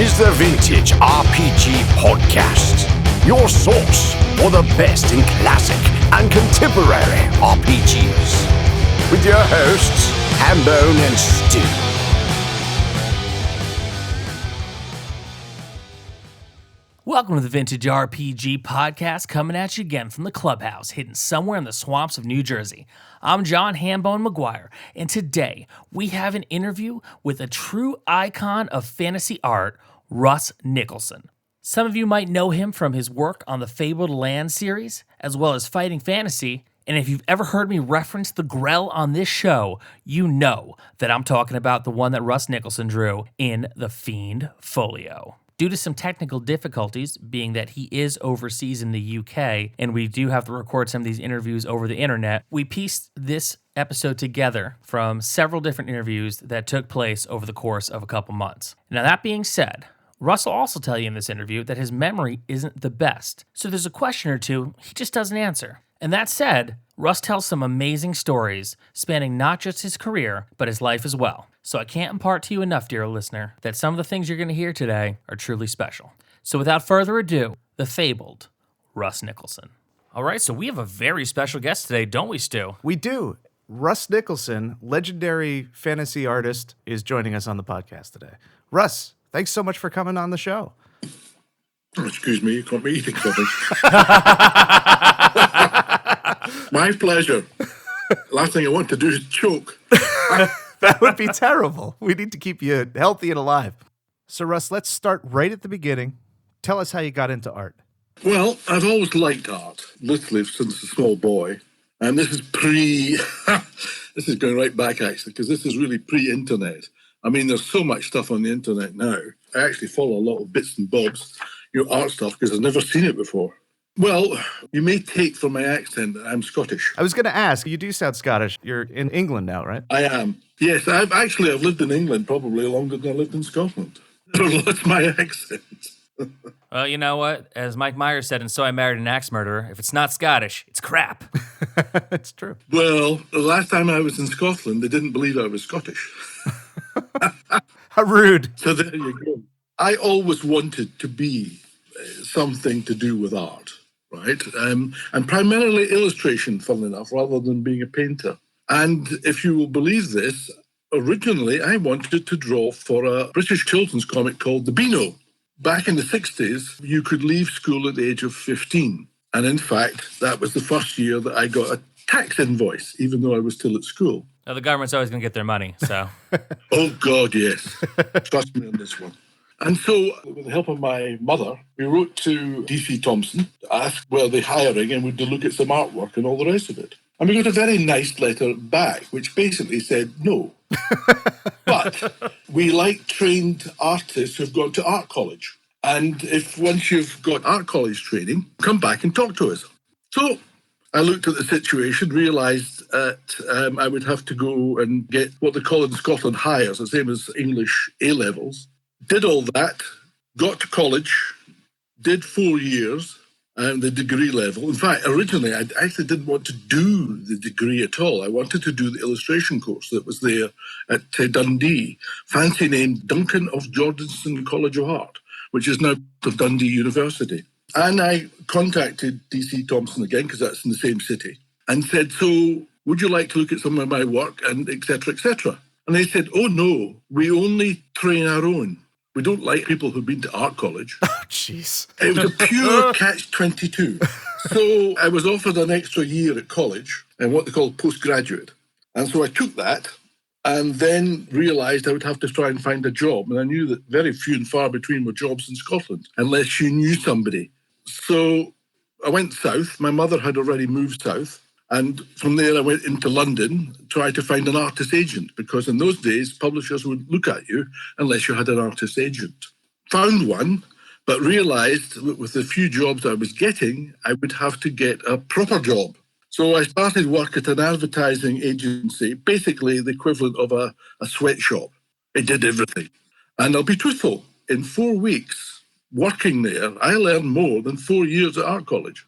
is the Vintage RPG Podcast, your source for the best in classic and contemporary RPGs. With your hosts, Hambone and Stu. Welcome to the Vintage RPG Podcast, coming at you again from the clubhouse, hidden somewhere in the swamps of New Jersey. I'm John Hambone McGuire, and today we have an interview with a true icon of fantasy art, Russ Nicholson. Some of you might know him from his work on the Fabled Land series, as well as Fighting Fantasy, and if you've ever heard me reference the Grell on this show, you know that I'm talking about the one that Russ Nicholson drew in the Fiend Folio. Due to some technical difficulties, being that he is overseas in the UK, and we do have to record some of these interviews over the internet, we pieced this episode together from several different interviews that took place over the course of a couple months. Now, that being said, Russ will also tell you in this interview that his memory isn't the best, so there's a question or two he just doesn't answer. And that said, Russ tells some amazing stories spanning not just his career, but his life as well. So I can't impart to you enough, dear listener, that some of the things you're going to hear today are truly special. So without further ado, the fabled Russ Nicholson. All right, so we have a very special guest today, don't we, Stu? We do. Russ Nicholson, legendary fantasy artist, is joining us on the podcast today. Russ, thanks so much for coming on the show. Oh, excuse me, you caught me eating something. My pleasure. Last thing I want to do is choke. That would be terrible. We need to keep you healthy and alive. So, Russ, let's start right at the beginning. Tell us how you got into art. Well, I've always liked art, literally since a small boy. And this is this is going right back, actually, because this is really pre-internet. I mean, there's so much stuff on the internet now. I actually follow a lot of bits and bobs, art stuff, because I've never seen it before. Well, you may take from my accent that I'm Scottish. I was going to ask, you do sound Scottish. You're in England now, right? I am. Yes, I've lived in England probably longer than I lived in Scotland. That's my accent. Well, you know what? As Mike Myers said, and So I Married an Axe Murderer, if it's not Scottish, it's crap. It's true. Well, the last time I was in Scotland, they didn't believe I was Scottish. How rude. So there you go. I always wanted to be something to do with art, right? And primarily illustration, funnily enough, rather than being a painter. And if you will believe this, originally I wanted to draw for a British children's comic called The Beano. Back in the 60s, you could leave school at the age of 15. And in fact, that was the first year that I got a tax invoice, even though I was still at school. Now, the government's always going to get their money, so. Oh, God, yes. Trust me on this one. And so, with the help of my mother, we wrote to DC Thompson to ask were they hiring and would they look at some artwork and all the rest of it. And we got a very nice letter back, which basically said no. But we like trained artists who've gone to art college. And if once you've got art college training, come back and talk to us. So I looked at the situation, realised that I would have to go and get what they call in Scotland hires, the same as English A-levels. Did all that, got to college, did 4 years, the degree level. In fact, originally, I actually didn't want to do the degree at all. I wanted to do the illustration course that was there at Dundee, fancy name Duncan of Jordanson College of Art, which is now of Dundee University. And I contacted DC Thompson again, because that's in the same city, and said, so would you like to look at some of my work, and et cetera, et cetera. And they said, oh, no, we only train our own. We don't like people who've been to art college. Oh, jeez. It was a pure catch-22. So I was offered an extra year at college and what they call postgraduate. And so I took that and then realised I would have to try and find a job. And I knew that very few and far between were jobs in Scotland, unless you knew somebody. So I went south. My mother had already moved south. And from there, I went into London, tried to find an artist agent, because in those days, publishers wouldn't look at you unless you had an artist agent. Found one, but realised that with the few jobs I was getting, I would have to get a proper job. So I started work at an advertising agency, basically the equivalent of a sweatshop. It did everything. And I'll be truthful, in 4 weeks, working there, I learned more than 4 years at art college.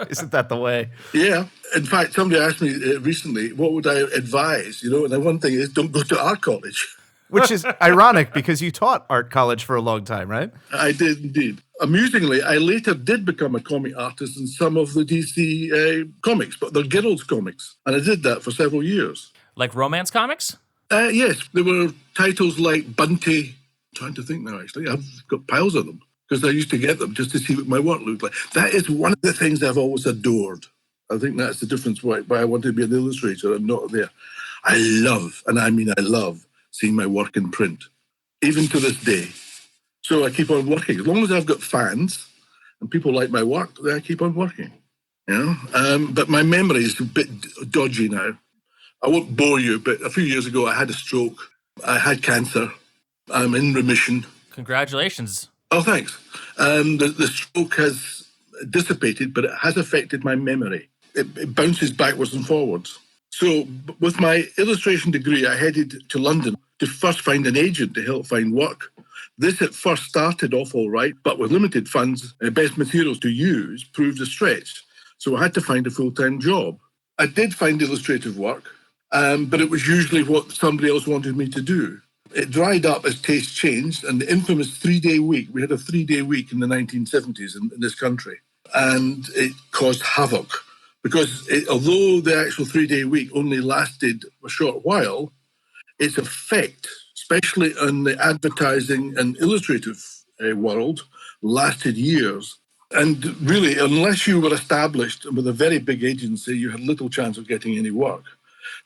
Isn't that the way? Yeah. In fact, somebody asked me recently, what would I advise? And the one thing is, don't go to art college. Which is ironic because you taught art college for a long time, right? I did indeed. Amusingly, I later did become a comic artist in some of the DC comics, but they're Gerald's comics. And I did that for several years. Like romance comics? Yes, there were titles like Bunty. I'm trying to think now, actually. I've got piles of them because I used to get them just to see what my work looked like. That is one of the things I've always adored. I think that's the difference why I wanted to be an illustrator and not there. I love, and I mean I love, seeing my work in print, even to this day. So I keep on working. As long as I've got fans and people like my work, then I keep on working. You know? But my memory is a bit dodgy now. I won't bore you, but a few years ago I had a stroke. I had cancer. I'm in remission. Congratulations. Oh, thanks. The stroke has dissipated, but it has affected my memory. It bounces backwards and forwards. So with my illustration degree, I headed to London to first find an agent to help find work. This at first started off all right, but with limited funds, best materials to use proved a stretch. So I had to find a full-time job. I did find illustrative work, but it was usually what somebody else wanted me to do. It dried up as tastes changed, and the infamous 3-day week, we had a 3-day week in the 1970s in this country, and it caused havoc. Because although the actual 3-day week only lasted a short while, its effect, especially on the advertising and illustrative world, lasted years. And really, unless you were established with a very big agency, you had little chance of getting any work.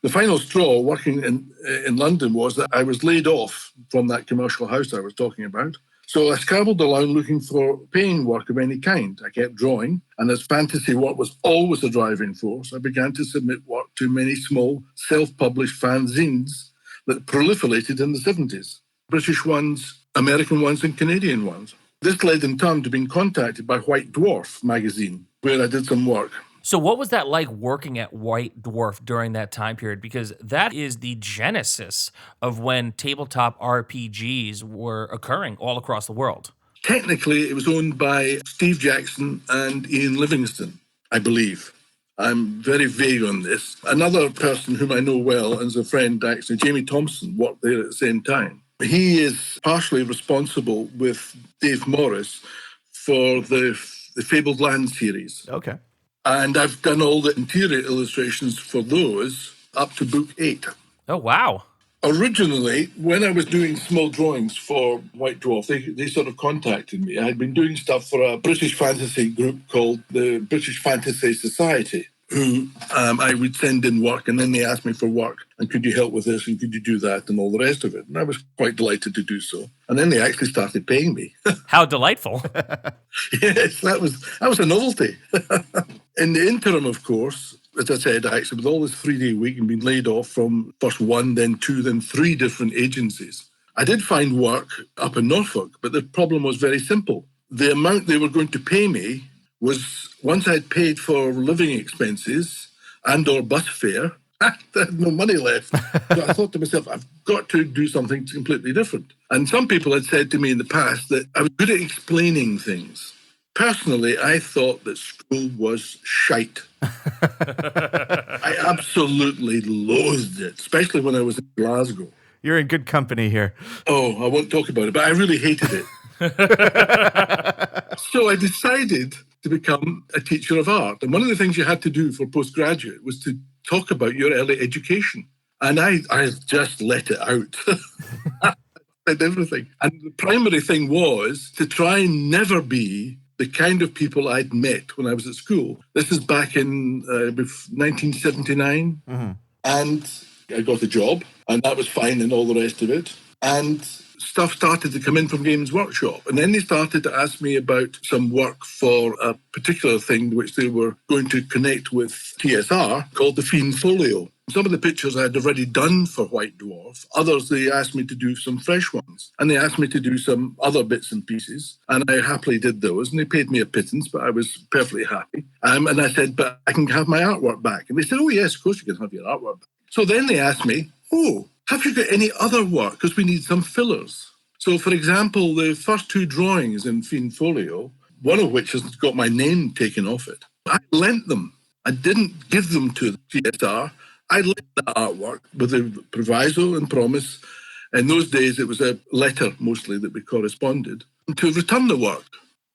The final straw working in London was that I was laid off from that commercial house I was talking about. So I scrabbled around looking for paying work of any kind. I kept drawing, and as fantasy work was always a driving force, I began to submit work to many small self-published fanzines that proliferated in the 70s. British ones, American ones, and Canadian ones. This led in turn to being contacted by White Dwarf magazine, where I did some work. So what was that like working at White Dwarf during that time period? Because that is the genesis of when tabletop RPGs were occurring all across the world. Technically, it was owned by Steve Jackson and Ian Livingston, I believe. I'm very vague on this. Another person whom I know well and is a friend, actually, Jamie Thompson, worked there at the same time. He is partially responsible with Dave Morris for the Fabled Land series. Okay. And I've done all the interior illustrations for those up to book 8. Oh, wow. Originally, when I was doing small drawings for White Dwarf, they sort of contacted me. I had been doing stuff for a British fantasy group called the British Fantasy Society, who I would send in work, and then they asked me for work, and could you help with this, and could you do that, and all the rest of it. And I was quite delighted to do so. And then they actually started paying me. How delightful. Yes, that was a novelty. In the interim, of course, as I said, actually, with all this 3-day week and being laid off from first 1, then 2, then 3 different agencies, I did find work up in Norfolk, but the problem was very simple. The amount they were going to pay me was, once I'd paid for living expenses and or bus fare, I had no money left. So I thought to myself, I've got to do something completely different. And some people had said to me in the past that I was good at explaining things. Personally, I thought that school was shite. I absolutely loathed it, especially when I was in Glasgow. You're in good company here. Oh, I won't talk about it, but I really hated it. So I decided to become a teacher of art. And one of the things you had to do for postgraduate was to talk about your early education. And I just let it out. Said everything. And the primary thing was to try and never be the kind of people I'd met when I was at school. This is back in 1979. Mm-hmm. And I got a job, and that was fine and all the rest of it. And stuff started to come in from Games Workshop. And then they started to ask me about some work for a particular thing which they were going to connect with TSR called the Fiend Folio. Some of the pictures I had already done for White Dwarf. Others, they asked me to do some fresh ones. And they asked me to do some other bits and pieces. And I happily did those. And they paid me a pittance, but I was perfectly happy. And I said, but I can have my artwork back. And they said, oh, yes, of course you can have your artwork back. So then they asked me, oh, have you got any other work? Because we need some fillers. So, for example, the first 2 drawings in Fiend Folio, one of which has got my name taken off it, I lent them. I didn't give them to the TSR. I lent the artwork with a proviso and promise In those days, it was a letter mostly that we corresponded to return the work.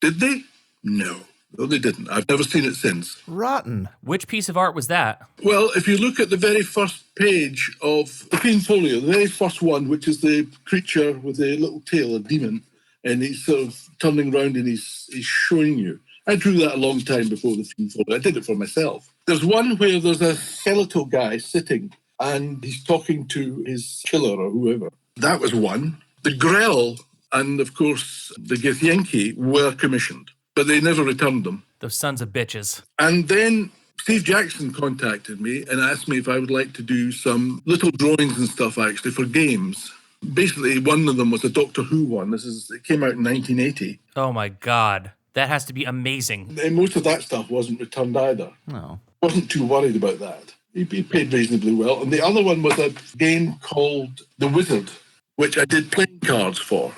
Did they? No. No, they didn't. I've never seen it since. Rotten. Which piece of art was that? Well, if you look at the very first page of the Fiend Folio, the very first one, which is the creature with the little tail, a demon, and he's sort of turning around and he's showing you. I drew that a long time before the Fiend Folio. I did it for myself. There's one where there's a skeletal guy sitting and he's talking to his killer or whoever. That was one. The Grell and, of course, the Githyanki were commissioned, but they never returned them. Those sons of bitches. And then Steve Jackson contacted me and asked me if I would like to do some little drawings and stuff, actually, for games. Basically, one of them was a Doctor Who one. It came out in 1980. Oh, my God. That has to be amazing. And most of that stuff wasn't returned either. No. Wasn't too worried about that. He paid reasonably well. And the other one was a game called The Wizard, which I did playing cards for.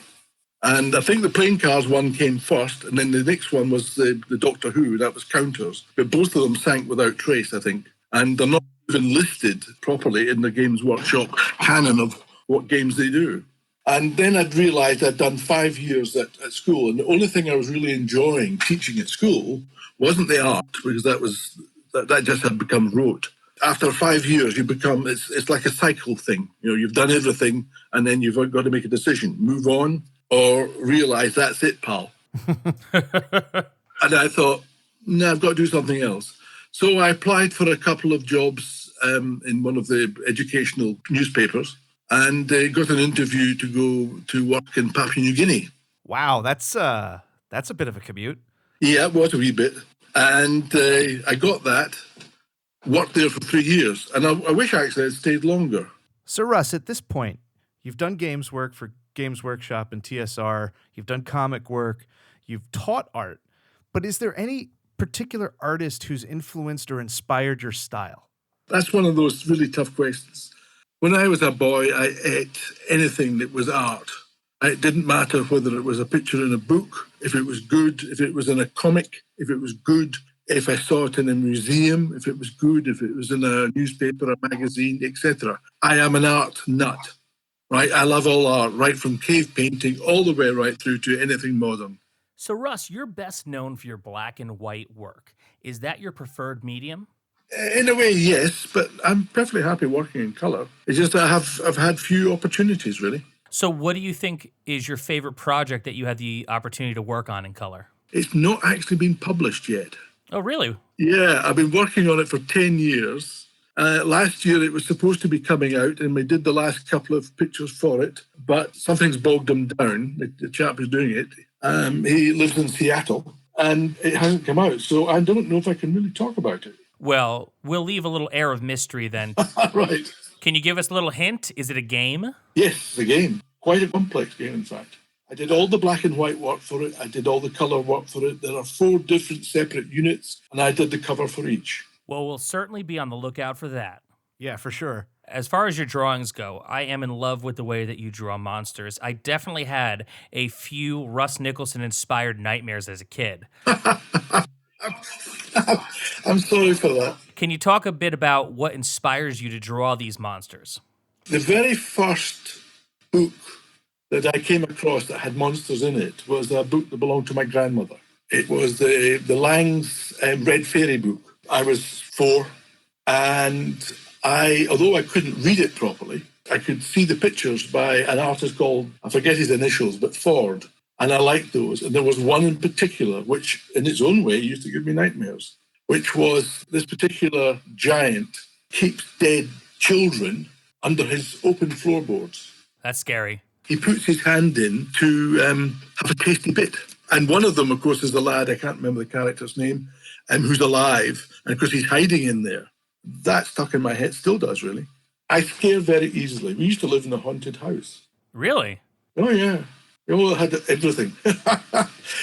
And I think the playing cards one came first, and then the next one was the Doctor Who, that was counters. But both of them sank without trace, I think. And they're not even listed properly in the Games Workshop canon of what games they do. And then I'd realised I'd done 5 years at school, and the only thing I was really enjoying teaching at school wasn't the art, because that just had become rote. After 5 years, you become, it's like a cycle thing. You know, you've done everything, and then you've got to make a decision. Move on, or realise that's it, pal. And I thought, no, I've got to do something else. So I applied for a couple of jobs in one of the educational newspapers, and got an interview to go to work in Papua New Guinea. Wow, that's a bit of a commute. Yeah, it was a wee bit. And I got that, worked there for 3 years, and I wish actually I'd stayed longer. So, Russ, at this point, you've done games work for Games Workshop and TSR, you've done comic work, you've taught art, but is there any particular artist who's influenced or inspired your style? That's one of those really tough questions. When I was a boy, I ate anything that was art. It didn't matter whether it was a picture in a book, if it was good, if it was in a comic, if it was good, if I saw it in a museum, if it was good, if it was in a newspaper, a magazine, etc. I am an art nut, right? I love all art, right from cave painting all the way right through to anything modern. So, Russ, you're best known for your black and white work. Is that your preferred medium? In a way, yes, but I'm perfectly happy working in colour. It's just I've had few opportunities, really. So what do you think is your favorite project that you had the opportunity to work on in color? It's not actually been published yet. Oh, really? Yeah, I've been working on it for 10 years. Last year it was supposed to be coming out, and we did the last couple of pictures for it, but something's bogged him down, the chap who's doing it. He lives in Seattle, and it hasn't come out, so I don't know if I can really talk about it. Well, we'll leave a little air of mystery then. Right. Can you give us a little hint? Is it a game? Yes, it's a game. Quite a complex game, in fact. I did all the black and white work for it. I did all the colour work for it. There are 4 different separate units, and I did the cover for each. Well, we'll certainly be on the lookout for that. Yeah, for sure. As far as your drawings go, I am in love with the way that you draw monsters. I definitely had a few Russ Nicholson-inspired nightmares as a kid. I'm sorry for that. Can you talk a bit about what inspires you to draw these monsters? The very first book that I came across that had monsters in it was a book that belonged to my grandmother. It was the Lang's Red Fairy book. I was 4, and although I couldn't read it properly, I could see the pictures by an artist called, I forget his initials, but Ford, and I liked those. And there was one in particular, which in its own way used to give me nightmares, which was this particular giant keeps dead children under his open floorboards. That's scary. He puts his hand in to have a tasty bit. And one of them, of course, is the lad, I can't remember the character's name, who's alive, and of course he's hiding in there. That stuck in my head, still does, really. I scare very easily. We used to live in a haunted house. Really? Oh, yeah. We all had everything.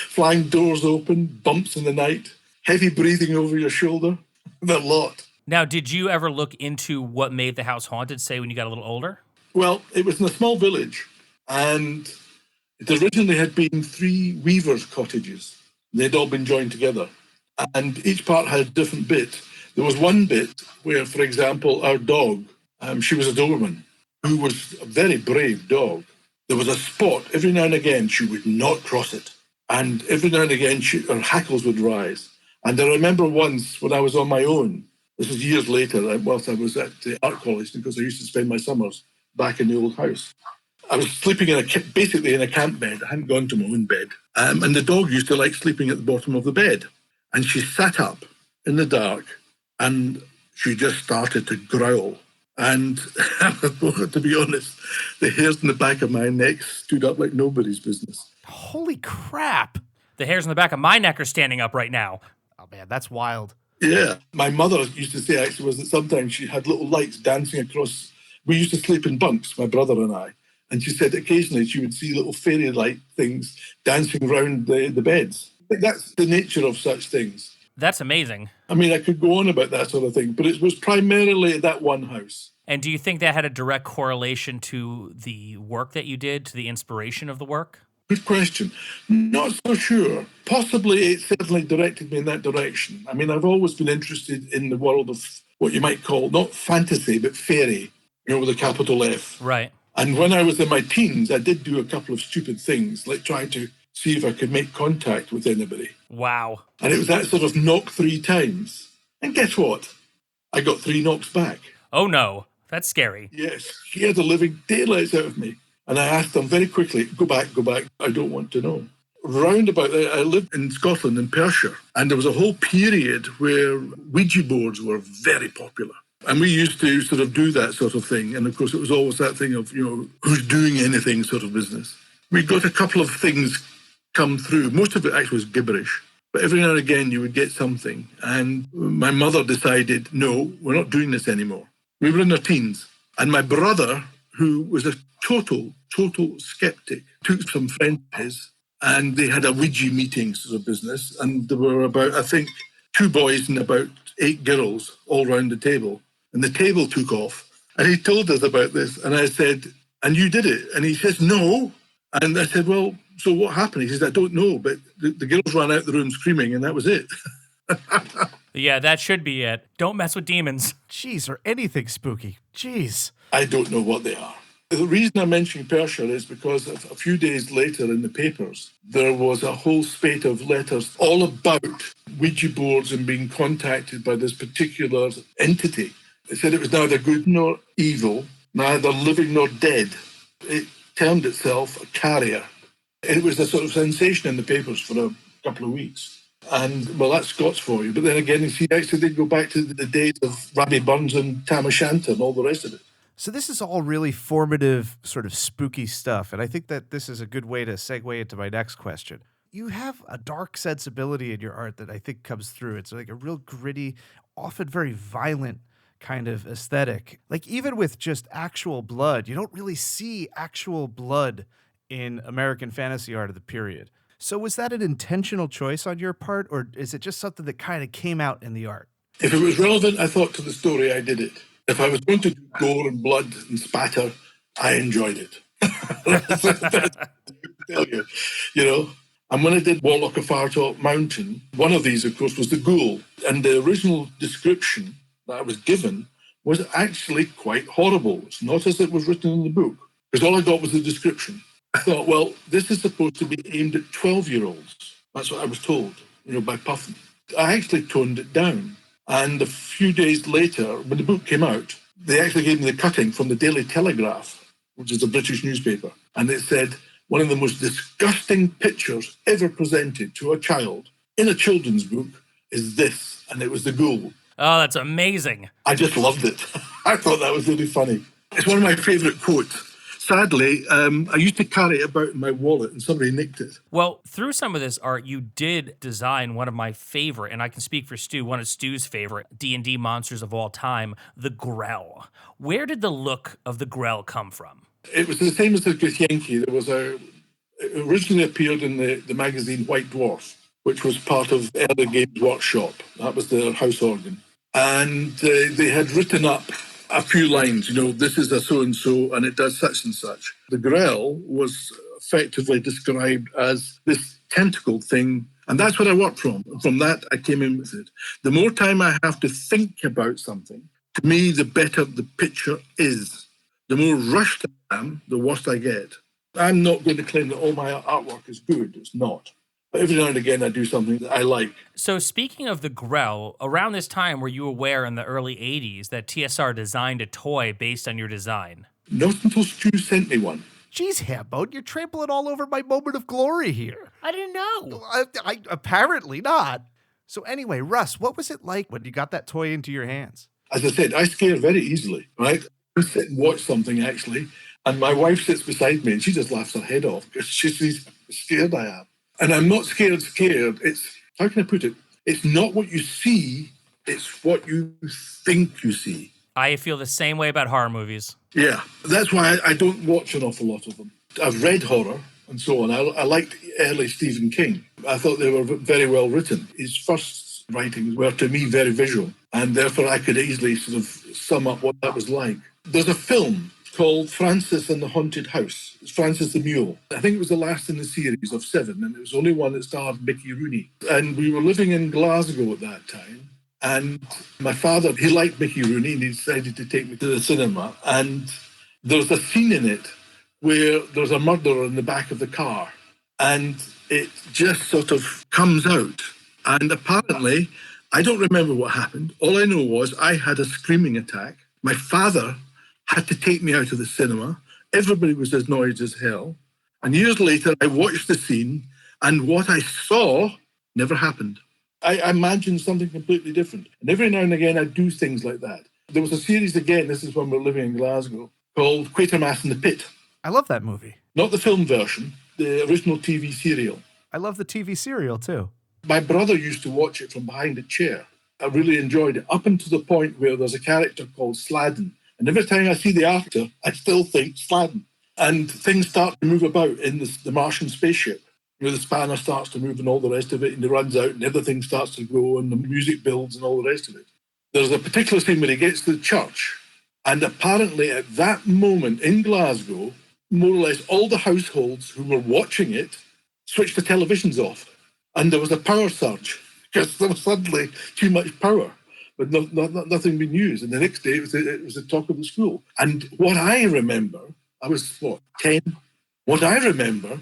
Flying doors open, bumps in the night, heavy breathing over your shoulder, the lot. Now, did you ever look into what made the house haunted, say, when you got a little older? Well, it was in a small village, and it originally had been 3 weavers' cottages. They'd all been joined together, and each part had a different bit. There was one bit where, for example, our dog, she was a Doberman, who was a very brave dog, there was a spot every now and again she would not cross it. And every now and again her hackles would rise. And I remember once when I was on my own, this was years later, whilst I was at the art college, because I used to spend my summers back in the old house. I was sleeping basically in a camp bed. I hadn't gone to my own bed. And the dog used to like sleeping at the bottom of the bed. And she sat up in the dark and she just started to growl. And to be honest, the hairs in the back of my neck stood up like nobody's business. Holy crap. The hairs on the back of my neck are standing up right now. Oh, man, that's wild. Yeah. My mother used to say, actually, was that sometimes she had little lights dancing across. We used to sleep in bunks, my brother and I. And she said occasionally she would see little fairy light things dancing around the beds. That's the nature of such things. That's amazing. I mean, I could go on about that sort of thing, but it was primarily that one house. And do you think that had a direct correlation to the work that you did, to the inspiration of the work? Good question. Not so sure. Possibly it certainly directed me in that direction. I mean, I've always been interested in the world of what you might call, not fantasy, but fairy, with a capital F. Right. And when I was in my teens, I did do a couple of stupid things, like trying to see if I could make contact with anybody. Wow. And it was that sort of knock 3 times. And guess what? I got 3 knocks back. Oh, no. That's scary. Yes, scared the living daylights out of me. And I asked them very quickly, go back, I don't want to know. Round about there, I lived in Scotland, in Perthshire, and there was a whole period where Ouija boards were very popular. And we used to sort of do that sort of thing. And of course, it was always that thing of, who's doing anything sort of business. We got a couple of things come through. Most of it actually was gibberish. But every now and again, you would get something. And my mother decided, no, we're not doing this anymore. We were in our teens. And my brother, who was a total skeptic, took some friends of his, and they had a Ouija meeting sort of business. And there were about, I think, 2 boys and about 8 girls all round the table. And the table took off. And he told us about this. And I said, and you did it? And he says, no. And I said, well, so what happened? He says, I don't know. But the girls ran out the room screaming, and that was it. Yeah, that should be it. Don't mess with demons. Jeez, or anything spooky. Jeez. I don't know what they are. The reason I'm mentioning Perthshire is because a few days later in the papers, there was a whole spate of letters all about Ouija boards and being contacted by this particular entity. It said it was neither good nor evil, neither living nor dead. It termed itself a carrier. It was a sort of sensation in the papers for a couple of weeks. And, well, that's Scots for you. But then again, you see, actually did go back to the days of Rabbie Burns and Tam O'Shanter and all the rest of it. So this is all really formative, sort of spooky stuff. And I think that this is a good way to segue into my next question. You have a dark sensibility in your art that I think comes through. It's like a real gritty, often very violent kind of aesthetic. Like even with just actual blood, you don't really see actual blood in American fantasy art of the period. So was that an intentional choice on your part, or is it just something that kind of came out in the art? If it was relevant, I thought, to the story, I did it. If I was going to do gore and blood and spatter, I enjoyed it. And when I did Warlock of Firetop Mountain, one of these, of course, was the ghoul. And the original description that I was given was actually quite horrible. It's not as it was written in the book, because all I got was the description. I thought, well, this is supposed to be aimed at 12-year-olds. That's what I was told, by Puffin. I actually toned it down. And a few days later, when the book came out, they actually gave me the cutting from the Daily Telegraph, which is a British newspaper. And it said, one of the most disgusting pictures ever presented to a child in a children's book is this. And it was the ghoul. Oh, that's amazing. I just loved it. I thought that was really funny. It's one of my favourite quotes. Sadly, I used to carry it about in my wallet and somebody nicked it. Well, through some of this art, you did design one of my favorite, and I can speak for Stu, one of Stu's favorite D&D monsters of all time, the Grell. Where did the look of the Grell come from? It was the same as the Githyanki. It originally appeared in the magazine White Dwarf, which was part of Early Games Workshop. That was their house organ. And they had written up a few lines, this is a so-and-so and it does such and such. The Grell was effectively described as this tentacled thing, and that's what I worked from. From that, I came in with it. The more time I have to think about something, to me, the better the picture is. The more rushed I am, the worse I get. I'm not going to claim that all my artwork is good. It's not. But every now and again, I do something that I like. So speaking of the Grell, around this time were you aware in the early 80s that TSR designed a toy based on your design? Not until Stu sent me one. Geez, Hambone, you're trampling all over my moment of glory here. I didn't know. I apparently not. So anyway, Russ, what was it like when you got that toy into your hands? As I said, I scare very easily, right? I sit and watch something, actually, and my wife sits beside me and she just laughs her head off because she sees how scared I am. And I'm not scared. It's, how can I put it? It's not what you see, it's what you think you see. I feel the same way about horror movies. Yeah, that's why I don't watch an awful lot of them. I've read horror and so on. I liked early Stephen King. I thought they were very well written. His first writings were, to me, very visual, and therefore I could easily sort of sum up what that was like. There's a film called Francis and the Haunted House. It's Francis the Mule. I think it was the last in the series of 7, and it was the only one that starred Mickey Rooney. And we were living in Glasgow at that time, and my father, he liked Mickey Rooney, and he decided to take me to the cinema. And there's a scene in it where there's a murderer in the back of the car, and it just sort of comes out. And apparently, I don't remember what happened. All I know was I had a screaming attack. My father had to take me out of the cinema. Everybody was as annoyed as hell. And years later, I watched the scene, and what I saw never happened. I imagined something completely different. And every now and again, I do things like that. There was a series again, this is when we were living in Glasgow, called Quatermass in the Pit. I love that movie. Not the film version, the original TV serial. I love the TV serial, too. My brother used to watch it from behind a chair. I really enjoyed it, up until the point where there's a character called Sladen. And every time I see the actor, I still think Sladen. And things start to move about in the Martian spaceship. You know, the spanner starts to move and all the rest of it, and it runs out and everything starts to go and the music builds and all the rest of it. There's a particular scene where he gets to the church, and apparently at that moment in Glasgow, more or less all the households who were watching it switched the televisions off. And there was a power surge because there was suddenly too much power, but nothing being used. And the next day it was the talk of the school. And what I remember, I was, 10? What I remember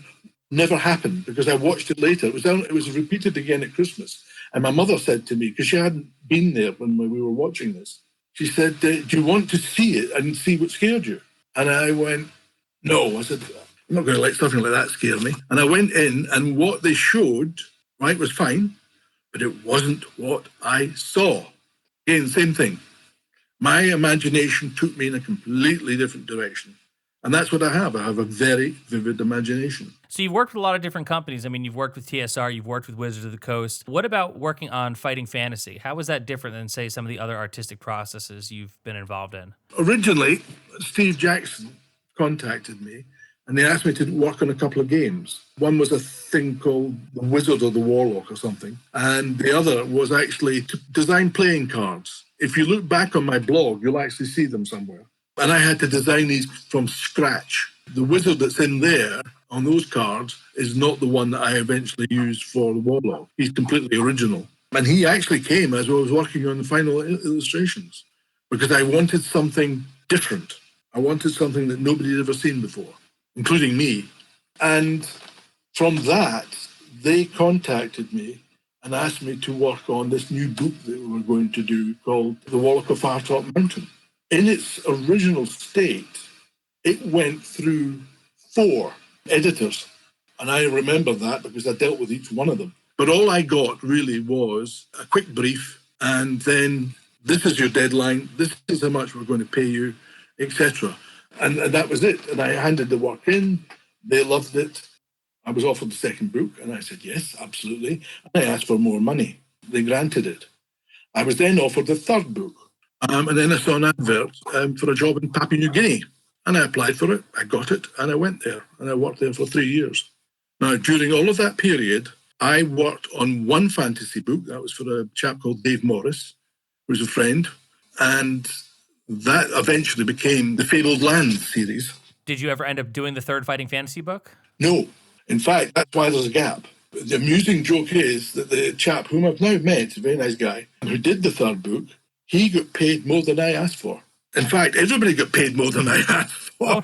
never happened because I watched it later. It was repeated again at Christmas. And my mother said to me, because she hadn't been there when we were watching this, she said, do you want to see it and see what scared you? And I went, no. I said, I'm not going to let something like that scare me. And I went in, and what they showed, right, was fine, but it wasn't what I saw. Again, same thing. My imagination took me in a completely different direction. And that's what I have. I have a very vivid imagination. So you've worked with a lot of different companies. I mean, you've worked with TSR, you've worked with Wizards of the Coast. What about working on Fighting Fantasy? How was that different than, say, some of the other artistic processes you've been involved in? Originally, Steve Jackson contacted me, and they asked me to work on a couple of games. One was a thing called The Wizard or the Warlock or something, and the other was actually to design playing cards. If you look back on my blog, you'll actually see them somewhere. And I had to design these from scratch. The wizard that's in there on those cards is not the one that I eventually used for the Warlock. He's completely original. And he actually came as I was working on the final illustrations because I wanted something different. I wanted something that nobody had ever seen before, including me. And from that, they contacted me and asked me to work on this new book that we were going to do called The Warlock of Fartop Mountain. In its original state, it went through 4 editors. And I remember that because I dealt with each one of them. But all I got really was a quick brief, and then this is your deadline, this is how much we're going to pay you, etc. And that was it. And I handed the work in. They loved it. I was offered the second book, and I said, yes, absolutely. And I asked for more money. They granted it. I was then offered the third book. And then I saw an advert for a job in Papua New Guinea. And I applied for it, I got it, and I went there. And I worked there for 3 years. Now, during all of that period, I worked on one fantasy book. That was for a chap called Dave Morris, who was a friend. And that eventually became the Fabled Lands series. Did you ever end up doing the third Fighting Fantasy book? No. In fact, that's why there's a gap. The amusing joke is that the chap whom I've now met, a very nice guy, who did the third book, he got paid more than I asked for. In fact, everybody got paid more than I asked for.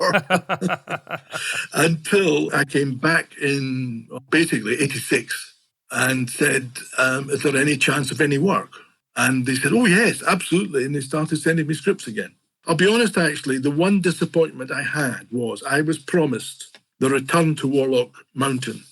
Until I came back in basically 86 and said, is there any chance of any work? And they said, oh, yes, absolutely. And they started sending me scripts again. I'll be honest, actually, the one disappointment I had was I was promised The Return to Warlock Mountain,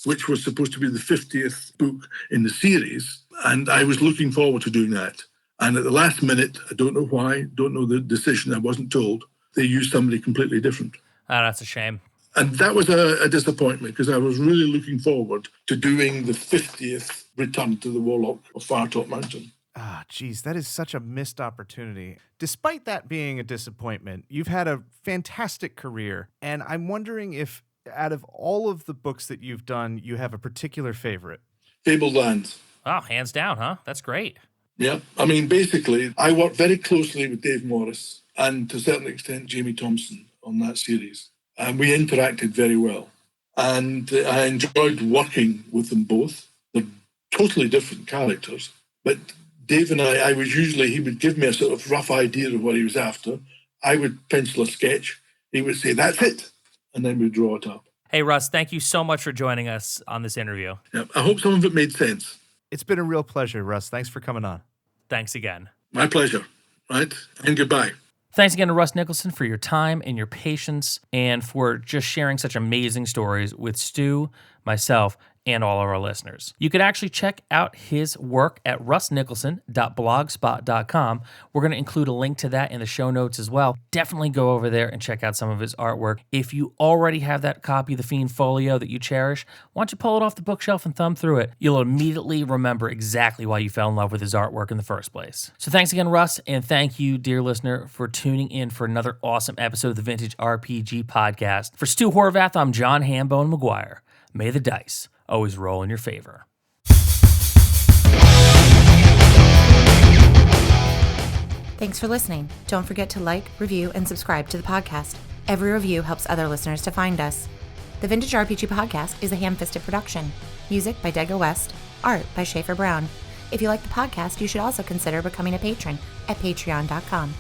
which was supposed to be the 50th book in the series. And I was looking forward to doing that. And at the last minute, I don't know why, don't know the decision, I wasn't told, they used somebody completely different. Oh, that's a shame. And that was a disappointment because I was really looking forward to doing the 50th Return to the Warlock of Firetop Mountain. Ah, geez, that is such a missed opportunity. Despite that being a disappointment, you've had a fantastic career. And I'm wondering if out of all of the books that you've done, you have a particular favorite. Fabled Lands. Oh, hands down, huh? That's great. Yeah, I mean, basically, I worked very closely with Dave Morris and to a certain extent, Jamie Thompson on that series. And we interacted very well. And I enjoyed working with them both. They're totally different characters. But Dave and I was usually, he would give me a sort of rough idea of what he was after. I would pencil a sketch. He would say, that's it. And then we'd draw it up. Hey, Russ, thank you so much for joining us on this interview. Yeah, I hope some of it made sense. It's been a real pleasure, Russ. Thanks for coming on. Thanks again. My pleasure. Right? And goodbye. Thanks again to Russ Nicholson for your time and your patience and for just sharing such amazing stories with Stu, myself, and all of our listeners. You can actually check out his work at russnicholson.blogspot.com. We're going to include a link to that in the show notes as well. Definitely go over there and check out some of his artwork. If you already have that copy of the Fiend Folio that you cherish, why don't you pull it off the bookshelf and thumb through it? You'll immediately remember exactly why you fell in love with his artwork in the first place. So thanks again, Russ, and thank you, dear listener, for tuning in for another awesome episode of the Vintage RPG Podcast. For Stu Horvath, I'm John Hambone McGuire. May the dice always roll in your favor. Thanks for listening. Don't forget to like, review, and subscribe to the podcast. Every review helps other listeners to find us. The Vintage RPG Podcast is a ham-fisted production. Music by Dego West. Art by Schaefer Brown. If you like the podcast, you should also consider becoming a patron at patreon.com.